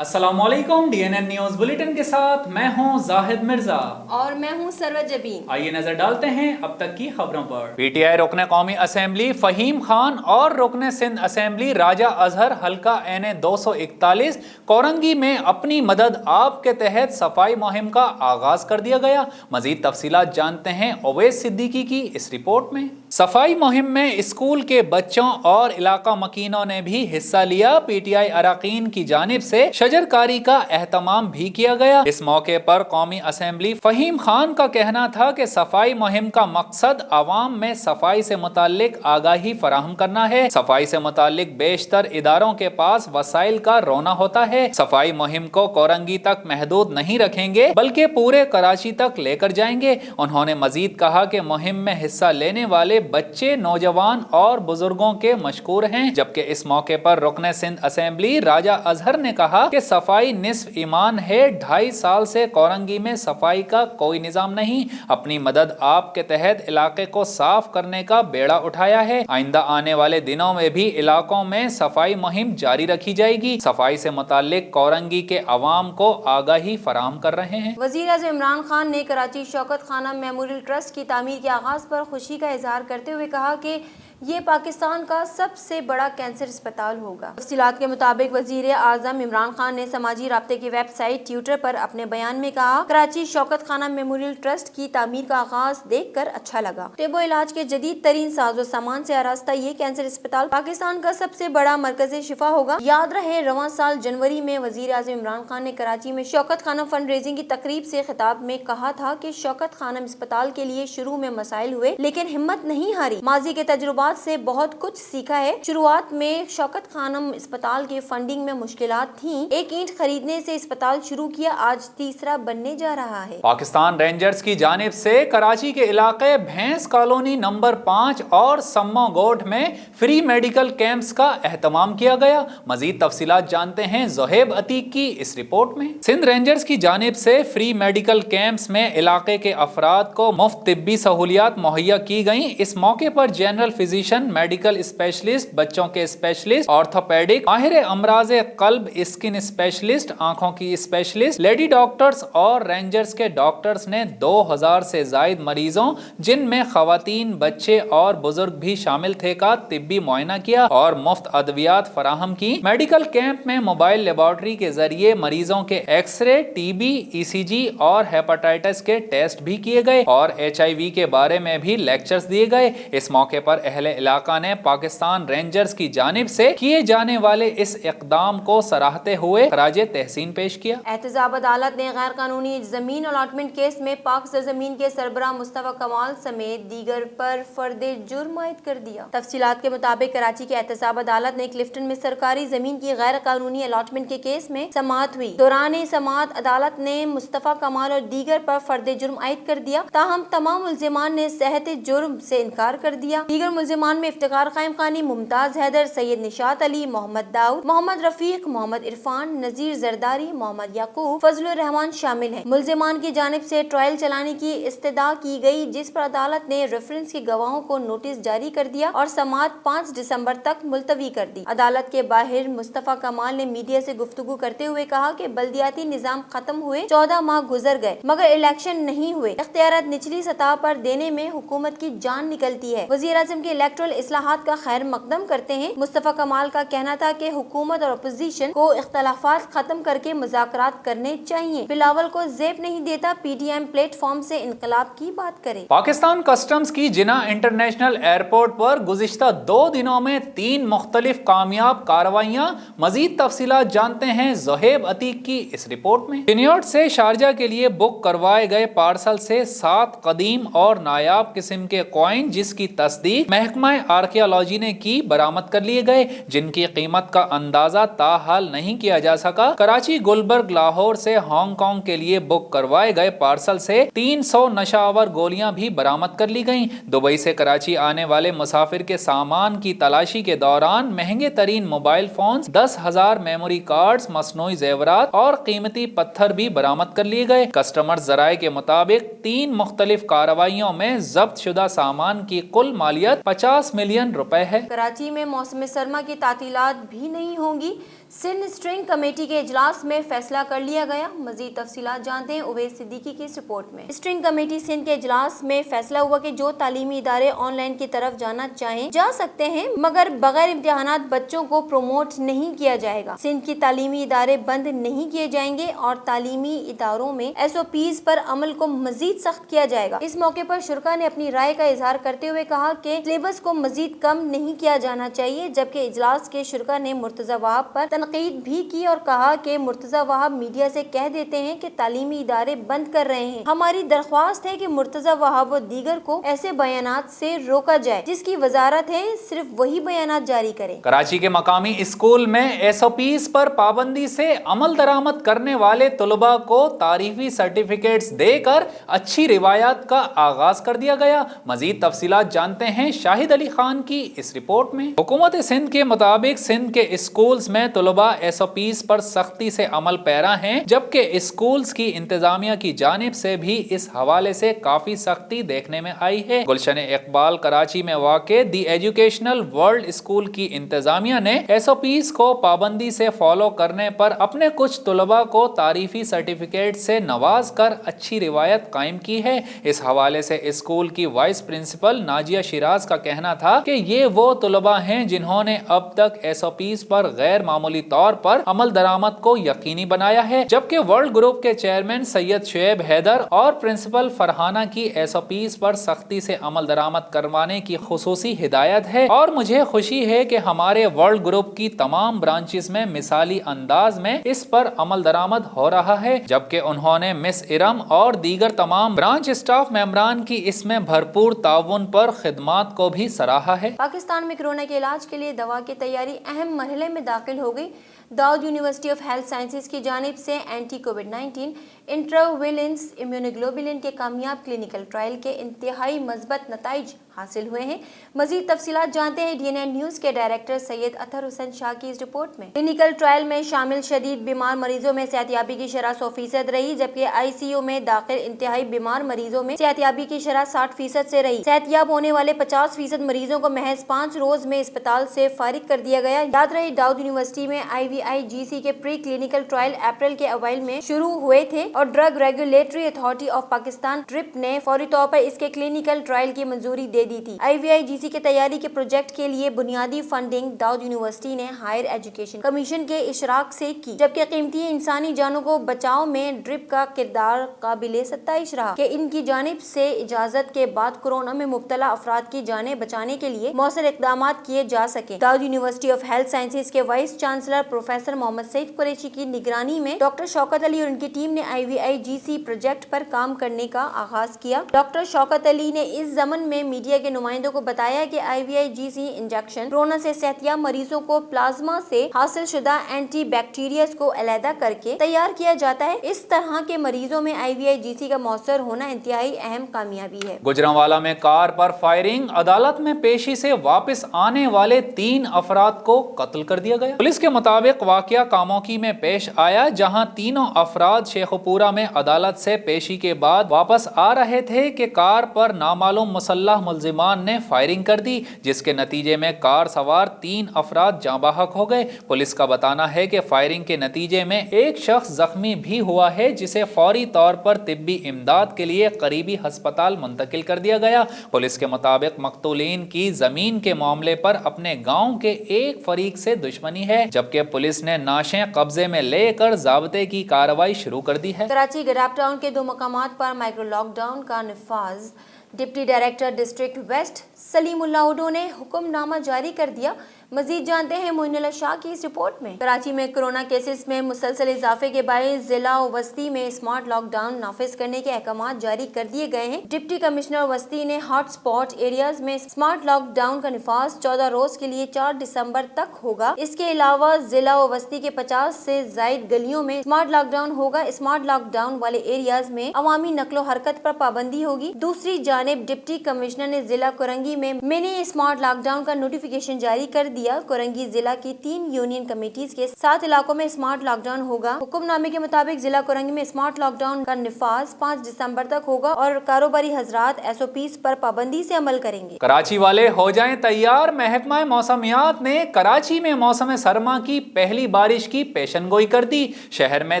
अस्सलामुअलैकुम। DNN news bulletin के साथ मैं हूं जाहिद मिर्जा और मैं हूं सरवत जबीन। आइए नजर डालते हैं अब तक की खबरों पर। PTI रुकने कौमी असेंबली फहीम खान और रुकने सिंध असेंबली राजा अजहर हल्का NA 241 कोरंगी में अपनी मदद आप के तहत सफाई मुहिम का आगाज कर दिया गया। मजीद तफसीलात जानते हैं ओवैस सिद्दीकी की इस रिपोर्ट में। सफाई मुहिम में स्कूल के बच्चों और इलाका मकीनों ने भी हिस्सा लिया। PTI अरकान की जानिब से शजरकारी का एहतमाम भी किया गया। इस मौके पर कौमी असेंबली फहीम खान का कहना था कि सफाई मुहिम का मकसद आवाम में सफाई से मुतालिक आगाही फराहम करना है। सफाई से मुतालिक बेशतर इदारों के पास वसाइल का रोना होता है। सफाई मुहिम को कोरंगी तक महदूद नहीं रखेंगे बल्कि पूरे कराची तक लेकर जाएंगे। उन्होंने मजीद कहा कि मुहिम में हिस्सा लेने वाले बच्चे, नौजवान और बुजुर्गों के मशकूर हैं। जबकि इस मौके पर रुकने सिंध असेंबली राजा अजहर ने कहा कि सफाई निस्फ ईमान है। 2.5 साल से कोरंगी में सफाई का कोई निजाम नहीं। अपनी मदद आप के तहत इलाके को साफ करने का बेड़ा उठाया है। आइंदा आने वाले दिनों में भी इलाकों में सफाई मुहिम जारी रखी जाएगी। सफाई से मुतालिक कोरंगी के अवाम को आगाही फराहम कर रहे हैं। वज़ीर-ए-आज़म इमरान खान ने कराची शौकत खाना मेमोरियल ट्रस्ट की तामीर के आगाज पर खुशी का इजहार करते हुए कहा कि ये पाकिस्तान का सबसे बड़ा कैंसर अस्पताल होगा। तफसीलात के मुताबिक वज़ीर-ए-आज़म इमरान खान ने समाजी राब्ते की वेबसाइट ट्विटर पर अपने बयान में कहा, कराची शौकत खाना मेमोरियल ट्रस्ट की तामीर का आगाज देख कर अच्छा लगा। टेबो इलाज के जदीद तरीन साजो सामान से आरास्ता ये कैंसर अस्पताल पाकिस्तान का सबसे बड़ा मरकज शिफा होगा। याद रहे रवां साल जनवरी में वज़ीर-ए-आज़म इमरान खान ने कराची में शौकत खाना फंड रेजिंग की तकरीब से खिताब में कहा था कि शौकत खानम अस्पताल के लिए शुरू में मसाइल हुए लेकिन हिम्मत नहीं हारी। माजी के तजुर्बात से बहुत कुछ सीखा है। शुरुआत में शौकत खानम अस्पताल के फंडिंग में मुश्किलात थीं। एक ईंट खरीदने से अस्पताल शुरू किया, आज तीसरा बनने जा रहा है। पाकिस्तान रेंजर्स की जानिब से कराची के इलाके भैंस कॉलोनी नंबर 5 और सम्मो गोठ में फ्री मेडिकल कैंप्स का एहतमाम किया गया। मजीद तफसीलात जानते हैं ज़ोहेब अतीक की इस रिपोर्ट में। सिंध रेंजर्स की जानिब से फ्री मेडिकल कैंप्स में इलाके के अफराद को मुफ्त तिब्बी सहूलियात मुहैया की गई। इस मौके पर जनरल फिजिशियन, मेडिकल स्पेशलिस्ट, बच्चों के स्पेशलिस्ट, ऑर्थोपेडिक, माहिर अमराज कल्ब, स्किन स्पेशलिस्ट, आंखों की स्पेशलिस्ट, लेडी डॉक्टर्स और रेंजर्स के डॉक्टर्स ने 2000 से जायद मरीजों, जिनमें खवातीन, बच्चे और बुजुर्ग भी शामिल थे, का तिब्बी मुआयना किया और मुफ्त अद्वियात फराहम की। मेडिकल कैंप में मोबाइल लेबोरेटरी के जरिए मरीजों के एक्सरे, TB, ECG और हेपेटाइटिस के टेस्ट भी किए गए और HIV के बारे में भी लेक्चर्स दिए गए। इस मौके पर अहले इलाका ने पाकिस्तान रेंजर्स की जानिब से किए जाने वाले इस इकदाम को सराहते हुए खराजे तहसीन पेश किया। एहतजाब अदालत ने गैर कानूनी जमीन अलॉटमेंट केस में पाक सरजमीन के सरबराह मुस्तफा कमाल समेत दीगर पर फर्दे जुर्म आयद कर दिया। तफसीलात के मुताबिक कराची की एहतजाब अदालत ने क्लिफ्टन में सरकारी जमीन की गैर कानूनी अलॉटमेंट के केस में समाअत हुई। दौरान समाअत अदालत ने मुस्तफा कमाल और दीगर पर फर्दे जुर्म आयद कर दिया। ताहम तमाम मुल्जिमान ने सहत जुर्म से इनकार कर दिया। दीगर मुल्जिमान में इफ्तिकार कायम खानी, मुमताज हैदर, सैयद निशात अली, मोहम्मद दाऊद, मोहम्मद रफीक, मोहम्मद इरफान, नजीर जरदारी, मोहम्मद याकूब, फजलुर रहमान शामिल हैं। मुल्जिमान की जानिब से ट्रायल चलाने की इस्तदा की गई, जिस पर अदालत ने रेफरेंस के गवाहों को नोटिस जारी कर दिया और समाअत 5 दिसंबर तक मुलतवी कर दी। अदालत के बाहर मुस्तफा कमाल ने मीडिया से गुफ्तगू करते हुए कहा कि बल्दियाती निजाम खत्म हुए 14 माह गुजर गए मगर इलेक्शन नहीं हुए। इख्तियारात निचली सतह पर देने में हुकूमत की जान निकलती है। वज़ीर आज़म के इलेक्टोरल इस्लाहात का खैर मकदम करते हैं। मुस्तफा कमाल का कहना था कि हुकूमत और अपोजिशन को इख्तलाफात खत्म करके मुज़ाकरात करने चाहिए। बिलावल को जेब नहीं देता, PTM प्लेटफॉर्म से इनकलाब की बात करे। पाकिस्तान कस्टम्स की जिना इंटरनेशनल एयरपोर्ट पर गुज़िश्ता 2 दिनों में 3 मुख्तलिफ कामयाब कार्रवाइयाँ। मजीद तफसीलात जानते हैं ज़ोहेब अतीक की इस रिपोर्ट में। चिन्योट से शारजा के लिए बुक करवाए गए पार्सल से 7 कदीम और नायाब किस्म के कॉइन, जिसकी तस्दीक महकमा आर्कियोलॉजी ने की, बरामद कर लिए गए, जिनकी कीमत का अंदाजा ताहाल नहीं किया जा सका। कराची, गुलबर्ग, लाहौर से हांगकांग के लिए बुक करवाए गए पार्सल से 300 नशावर गोलियां भी बरामद कर ली गईं। दुबई से कराची आने वाले मुसाफिर के सामान की तलाशी के दौरान महंगे तरीन मोबाइल फोन, 10,000 मेमोरी कार्ड्स, मसनूई जेवरात और कीमती पत्थर भी बरामद कर लिए गए। कस्टमर जराये के मुताबिक 3 मुख्तलिफ कार्रवाइयों में जब्त शुदा सामान की कुल मालियत 50 मिलियन रुपए है। कराची में मौसम सरमा की तातीलात भी नहीं होंगी। सिंध स्ट्रिंग कमेटी के इजलास में फैसला कर लिया गया। मजीद तफसीलात जानते हैं उवैस सिद्दीकी की इस रिपोर्ट में। स्ट्रिंग कमेटी सिंध के इजलास में फैसला हुआ कि जो तालीमी इदारे ऑनलाइन की तरफ जाना चाहें जा सकते हैं, मगर बगैर इम्तिहानात बच्चों को प्रोमोट नहीं किया जाएगा। सिंध की तालीमी इदारे बंद नहीं किए जाएंगे और तालीमी इदारों में SOPs पर अमल को मजीद सख्त किया जाएगा। इस मौके पर शुरा ने अपनी राय का इजहार करते हुए कहा कि सिलेबस को मजीद कम नहीं किया जाना चाहिए, जबकि इजलास के शुरा ने मुर्तजा वहाब पर तनकीद भी की और कहा कि मुर्तजा वहाब मीडिया से कह देते हैं कि तालीमी इदारे बंद कर रहे हैं। हमारी दरख्वास्त है कि मुर्तजा वहाब और दीगर को ऐसे बयानात से रोका जाए जिसकी वजारत है सिर्फ वही बयानात जारी करें। कराची के मकामी स्कूल में SOPs पर पाबंदी से अमल दरामद करने वाले तलबा को तारीफी सर्टिफिकेट्स देकर अच्छी रिवायात का आगाज कर दिया गया। मजीद तफसीलात जानते हैं शाहिद अली खान की इस रिपोर्ट में। हुकूमत सिंध के मुताबिक सिंध के स्कूल्स में तलबा SOPs पर सख्ती से अमल पैरा हैं, जबकि स्कूल्स की इंतजामिया की जानिब से भी इस हवाले से काफी सख्ती देखने में आई है। गुलशन इकबाल कराची में वाक़े दी एजुकेशनल वर्ल्ड स्कूल की इंतजामिया ने SOPs को पाबंदी से फॉलो करने पर अपने कुछ तलबा को तारीफी सर्टिफिकेट से नवाज कर अच्छी रिवायत कायम की है। इस हवाले से स्कूल की वाइस प्रिंसिपल नाजिया शिराज का कहना था कि ये वो तलबा हैं जिन्होंने अब तक SOPs पर गैर मामूली तौर पर अमल दरामद को यकीनी बनाया है, जबकि वर्ल्ड ग्रुप के चेयरमैन सैयद शुएब हैदर और प्रिंसिपल फरहाना की SOPs पर सख्ती से अमल दरामद करवाने की खुसूसी हिदायत है और मुझे खुशी है कि हमारे वर्ल्ड ग्रुप की तमाम ब्रांचेस में मिसाली अंदाज में इस पर अमल दरामद हो रहा है। जबकि उन्होंने मिस इरम और दीगर तमाम ब्रांच स्टाफ मेंबरान की इसमें भरपूर ताउन पर खिदमात को भी सराहा है। पाकिस्तान में कोरोना के इलाज के लिए दवा की तैयारी अहम मरहले में दाखिल हो गई। Dawood university of health sciences की जानिब से एंटी कोविड-19 इंट्रावेलेंस इम्यूनोग्लोबुलिन के कामयाब क्लिनिकल ट्रायल के इंतहाई मजबूत नताइज हासिल हुए हैं। मजीद तफसीलात जानते हैं DNN न्यूज के डायरेक्टर सैयद अतहर हुसैन शाह की इस रिपोर्ट में। क्लिनिकल ट्रायल में शामिल शदीद बीमार मरीजों में सेहतयाबी की शरह 100% रही, जबकि ICU में दाखिल इंतहाई बीमार मरीजों में सेहतयाबी की शरह 60% से रही। सेहतयाब होने वाले 50% मरीजों को महज 5 रोज में अस्पताल से फारिग कर दिया गया। याद रहे दाऊद यूनिवर्सिटी में IVIGC के प्री क्लिनिकल ट्रायल अप्रैल के अवाइल में शुरू हुए थे और drug regulatory authority of Pakistan trip ने फौरी तौर पर इसके क्लिनिकल ट्रायल की मंजूरी दे दी थी। IVIGC के तैयारी के प्रोजेक्ट के लिए बुनियादी फंडिंग दाऊद यूनिवर्सिटी ने हायर एजुकेशन कमीशन के इशराक से की, जबकि कीमती इंसानी जानों को बचाव में ड्रिप का किरदार काबिले सत्ताइश रहा कि इनकी जानिब से इजाजत के बाद कोरोना में मुब्तला अफराद की जानें बचाने के लिए मौसर इकदाम किए जा सके। Dawood university of health sciences के vice chancellor professor Muhammad Saeed Qureshi की निगरानी में डॉक्टर शौकत अली और उनकी टीम ने IVIGC प्रोजेक्ट पर काम करने का आगाज किया। डॉक्टर शौकत अली ने इस जमन में मीडिया के नुमाइंदों को बताया कि IVIGC इंजेक्शन कोरोना से सेहतयाब मरीजों को प्लाज्मा से हासिल शुदा एंटी बैक्टीरियस को अलहदा करके तैयार किया जाता है। इस तरह के मरीजों में IVIGC का मौसर होना इंतहाई अहम कामयाबी है। गुजरांवाला में कार पर फायरिंग, अदालत में पेशी से वापस आने वाले 3 अफराद को कत्ल कर दिया गया। पुलिस के मुताबिक वाकया कामोकी में पेश आया, जहां तीनों अफराद शेखुपुरा में अदालत से पेशी के बाद वापस आ रहे थे कि कार पर नामालूम मुसल्लह मुल्जिमान ने फायरिंग कर दी, जिसके नतीजे में कार सवार 3 अफराद जाँ बहक हो गए। पुलिस का बताना है कि फायरिंग के नतीजे में एक शख्स जख्मी भी हुआ है, जिसे फौरी तौर पर तिब्बी इमदाद के लिए करीबी अस्पताल मुंतकिल कर दिया गया। पुलिस के मुताबिक मकतूलीन की जमीन के मामले पर अपने गाँव के एक फरीक से दुश्मनी है, जबकि पुलिस ने नाशें कब्जे में लेकर ज़ाब्ते की कार्रवाई शुरू कर दी है। कराची गडाप टाउन के 2 मकामात पर माइक्रो लॉकडाउन का निफाज deputy director district west Salimullah Udo ने हुक्मनामा जारी कर दिया। मजीद जानते हैं मोइनुल्लाह शाह की इस रिपोर्ट में। कराची में कोरोना केसेस में मुसलसल इजाफे के बायस जिला और वस्ती में स्मार्ट लॉकडाउन नाफिज करने के अहकाम जारी कर दिए गए हैं। डिप्टी कमिश्नर वस्ती ने हॉट स्पॉट एरियाज में स्मार्ट लॉकडाउन का निफाज 14 रोज के लिए 4 दिसंबर तक होगा। इसके अलावा जिला और वस्ती के 50 से जायद गलियों में स्मार्ट लॉकडाउन होगा। स्मार्ट लॉकडाउन वाले एरियाज में अवामी नकलो हरकत पर पाबंदी होगी। दूसरी जानिब डिप्टी कमिश्नर ने जिला कोरंगी में मिनी स्मार्ट लॉकडाउन का नोटिफिकेशन जारी कर دیا. کورنگی ضلع کی 3 یونین کمیٹیز کے 7 علاقوں میں اسمارٹ لاک ڈاؤن ہوگا. حکم نامے کے مطابق ضلع کورنگی میں اسمارٹ لاک ڈاؤن کا نفاذ 5 دسمبر تک ہوگا اور کاروباری حضرات SOPs پر پابندی سے عمل کریں گے. کراچی والے ہو جائیں تیار. محکمہ موسمیات نے کراچی میں موسم سرما کی پہلی بارش کی پیشن گوئی کر دی. شہر میں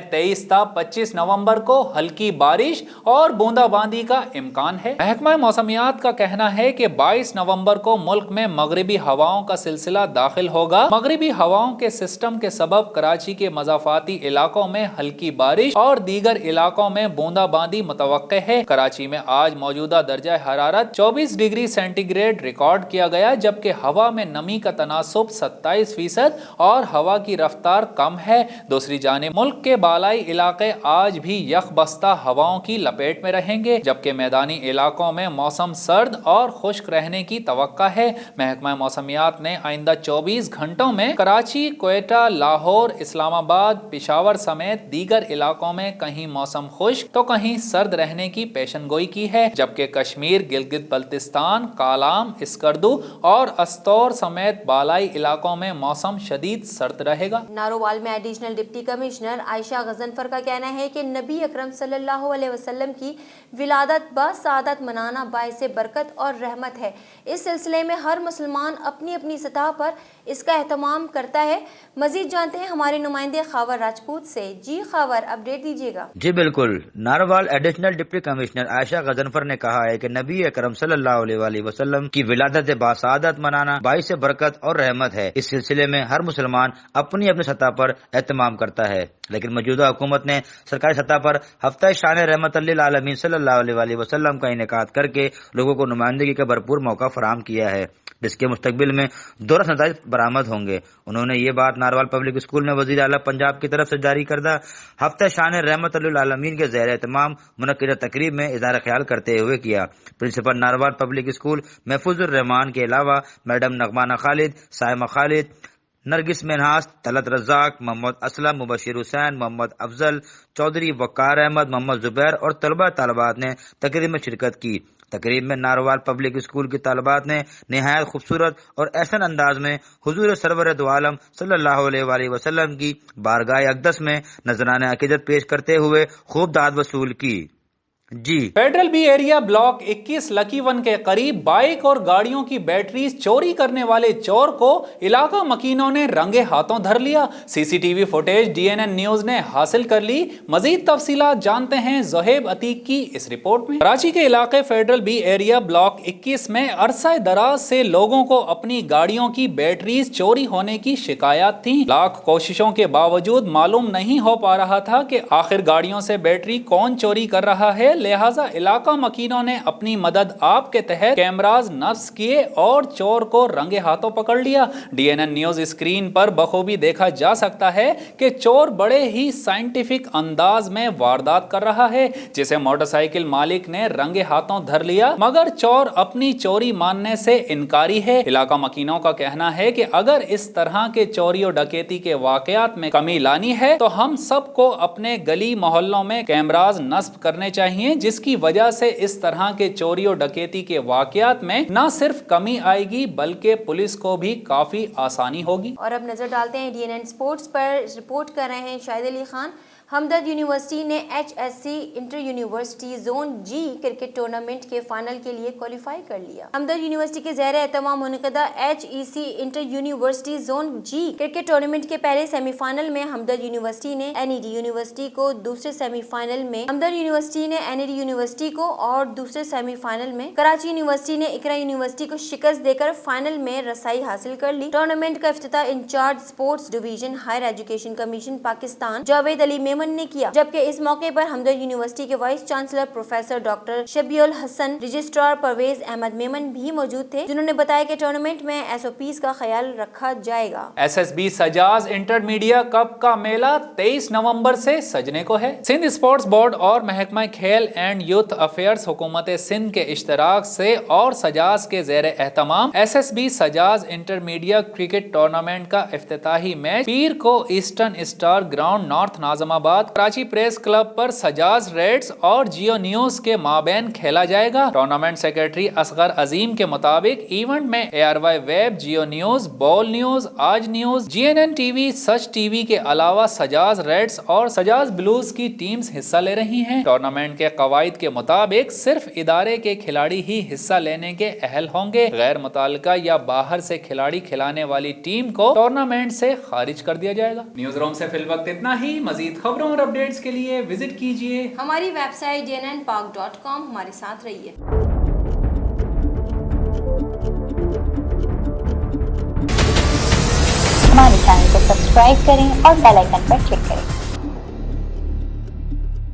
23 تا 25 نومبر کو ہلکی بارش اور بوندا باندی کا امکان ہے. محکمہ موسمیات کا کہنا ہے کہ 22 نومبر کو ملک میں مغربی ہواؤں کا سلسلہ داخل ہوگا. مغربی ہواؤں کے سسٹم کے سبب کراچی کے مضافاتی علاقوں میں ہلکی بارش اور دیگر علاقوں میں بوندا باندی متوقع ہے. کراچی میں آج موجودہ درجہ حرارت 24 ڈگری سینٹی گریڈ ریکارڈ کیا گیا، جبکہ ہوا میں نمی کا تناسب 27% اور ہوا کی رفتار کم ہے. دوسری جانب ملک کے بالائی علاقے آج بھی یخ بستہ ہواؤں کی لپیٹ میں رہیں گے، جبکہ میدانی علاقوں میں موسم سرد اور خشک رہنے کی توقع ہے. محکمہ موسمیات نے آئندہ 24 گھنٹوں میں کراچی، کوئٹہ، لاہور، اسلام آباد، پشاور سمیت دیگر علاقوں میں کہیں موسم خشک تو کہیں سرد رہنے کی پیشن گوئی کی ہے، جبکہ کشمیر، گلگت بلتستان، کالام، اسکردو اور استور سمیت بالائی علاقوں میں موسم شدید سرد رہے گا. نارووال میں ایڈیشنل ڈپٹی کمشنر عائشہ غضنفر کا کہنا ہے کہ نبی اکرم صلی اللہ علیہ وسلم کی ولادت بسعادت منانا باعث برکت اور رحمت ہے. اس سلسلے میں ہر مسلمان اپنی اپنی سطح پر اس کا اہتمام کرتا ہے. مزید جانتے ہیں ہمارے نمائندے خاور راجپوت سے. جی خاور، اپڈیٹ دیجیے گا. جی بالکل. نارووال ایڈیشنل ڈپٹی کمشنر عائشہ غضنفر نے کہا ہے کہ نبی اکرم صلی اللہ علیہ وسلم کی ولادت باسعادت منانا باعث برکت اور رحمت ہے. اس سلسلے میں ہر مسلمان اپنی اپنی سطح پر اہتمام کرتا ہے، لیکن موجودہ حکومت نے سرکاری سطح پر ہفتہ شان رحمت للعالمین صلی اللہ علیہ وسلم کا انعقاد کر کے لوگوں کو نمائندگی کا بھرپور موقع فراہم کیا ہے، جس کے مستقبل میں دورہ نتائج برآمد ہوں گے. انہوں نے یہ بات نارووال پبلک اسکول میں وزیر اعلیٰ پنجاب کی طرف سے جاری کردہ ہفتہ شان رحمت للعالمین کے زیر اہتمام منعقدہ تقریب میں اظہار خیال کرتے ہوئے کیا. پرنسپل نارووال پبلک اسکول محفوظ الرحمان کے علاوہ میڈم نغمانہ خالد، سائمہ خالد، نرگس منہاس، طلعت رزاق، محمد اسلم، مبشر حسین، محمد افضل چودھری، وقار احمد، محمد زبیر اور طلبہ طالبات نے تقریب میں شرکت کی. تقریب میں نارووال پبلک اسکول کی طالبات نے نہایت خوبصورت اور احسن انداز میں حضور سرور دو عالم صلی اللہ علیہ وسلم کی بارگاہ اقدس میں نذرانہ عقیدت پیش کرتے ہوئے خوب داد وصول کی. جی federal B area block 21 lucky one کے قریب بائک اور گاڑیوں کی بیٹریز چوری کرنے والے چور کو علاقہ مکینوں نے رنگے ہاتھوں دھر لیا. CCTV فوٹیج DNN نیوز نے حاصل کر لی. مزید تفصیلات جانتے ہیں زہیب عتیق کی اس رپورٹ میں. کراچی کے علاقے فیڈرل بی ایریا بلاک 21 میں عرصہ دراز سے لوگوں کو اپنی گاڑیوں کی بیٹریز چوری ہونے کی شکایات تھیں. لاکھ کوششوں کے باوجود معلوم نہیں ہو پا رہا تھا کہ آخر گاڑیوں سے بیٹری کون چوری کر رہا ہے. لہٰذا علاقہ مکینوں نے اپنی مدد آپ کے تحت کیمراز نصب کیے اور چور کو رنگے ہاتھوں پکڑ لیا. DNN نیوز اسکرین پر بخوبی دیکھا جا سکتا ہے کہ چور بڑے ہی سائنٹیفک انداز میں واردات کر رہا ہے، جسے موٹر سائیکل مالک نے رنگے ہاتھوں دھر لیا، مگر چور اپنی چوری ماننے سے انکاری ہے. علاقہ مکینوں کا کہنا ہے کہ اگر اس طرح کے چوری و ڈکیتی کے واقعات میں کمی لانی ہے تو ہم سب کو اپنے گلی محلوں میں کیمراز نصب کرنے چاہیے، جس کی وجہ سے اس طرح کے چوری و ڈکیتی کے واقعات میں نہ صرف کمی آئے گی بلکہ پولیس کو بھی کافی آسانی ہوگی. اور اب نظر ڈالتے ہیں DNN سپورٹس پر. رپورٹ کر رہے ہیں شاہد علی خان. ہمدرد یونیورسٹی نے HSC انٹر یونیورسٹی زون جی کرکٹ ٹورنامنٹ کے فائنل کے لیے کوالیفائی کر لیا. ہمدرد یونیورسٹی کے زیر اہتمام منعقدہ HEC انٹر یونیورسٹی زون جی کرکٹ ٹورنامنٹ کے پہلے سیمی فائنل میں ہمدرد یونیورسٹی نے NED یونیورسٹی کو، دوسرے سیمی فائنل میں ہمدرد یونیورسٹی نے NED یونیورسٹی کو اور دوسرے سیمی فائنل میں کراچی یونیورسٹی نے اقرا یونیورسٹی کو شکست دے کر فائنل میں رسائی حاصل کر لی. ٹورنامنٹ کا افتتاح incharge sports division higher education commission Pakistan Javed Ali Memon نے کیا، جبکہ اس موقع پر ہمدرد یونیورسٹی کے vice chancellor professor doctor Shabih al-Hasan, registrar Parvez Ahmed Memon بھی موجود تھے، جنہوں نے بتایا کہ ٹورنامنٹ میں SOPs کا خیال رکھا جائے گا. SSB سجاز انٹرمیڈیا کپ کا میلہ 23 نومبر سے سجنے کو ہے. سندھ اسپورٹس بورڈ اور محکمہ کھیل اینڈ یوتھ افیئرز حکومت سندھ کے اشتراک سے اور سجاز کے زیر اہتمام SSB سجاز انٹرمیڈیا کرکٹ ٹورنامنٹ کا افتتاحی میچ پیر کو ایسٹرن اسٹار گراؤنڈ نارتھ ناظم آباد हैदराबाद कराची प्रेस क्लब पर सजाज रेड्स और जियो न्यूज के माबैन खेला जाएगा। टूर्नामेंट सेक्रेटरी असगर अजीम के मुताबिक इवेंट में ARY वेब, जियो न्यूज, बॉल न्यूज, आज न्यूज, GNN TV, सच टीवी के अलावा सजाज रेड्स और सजाज ब्लूज की टीम्स हिस्सा ले रही हैं। टूर्नामेंट के कवायद के मुताबिक सिर्फ इदारे के खिलाड़ी ही हिस्सा लेने के अहल होंगे। गैर मुताल्लिका या बाहर से खिलाड़ी खिलाने वाली टीम को टूर्नामेंट से खारिज कर दिया जाएगा। न्यूज रूम से फिल वक्त इतना ही। मजीद खबरों और अपडेट्स के लिए विजिट कीजिए हमारी वेबसाइट jnnpark.com। हमारे साथ रहिए। हमारे चैनल को सब्सक्राइब करें और बेल आइकन पर क्लिक करें।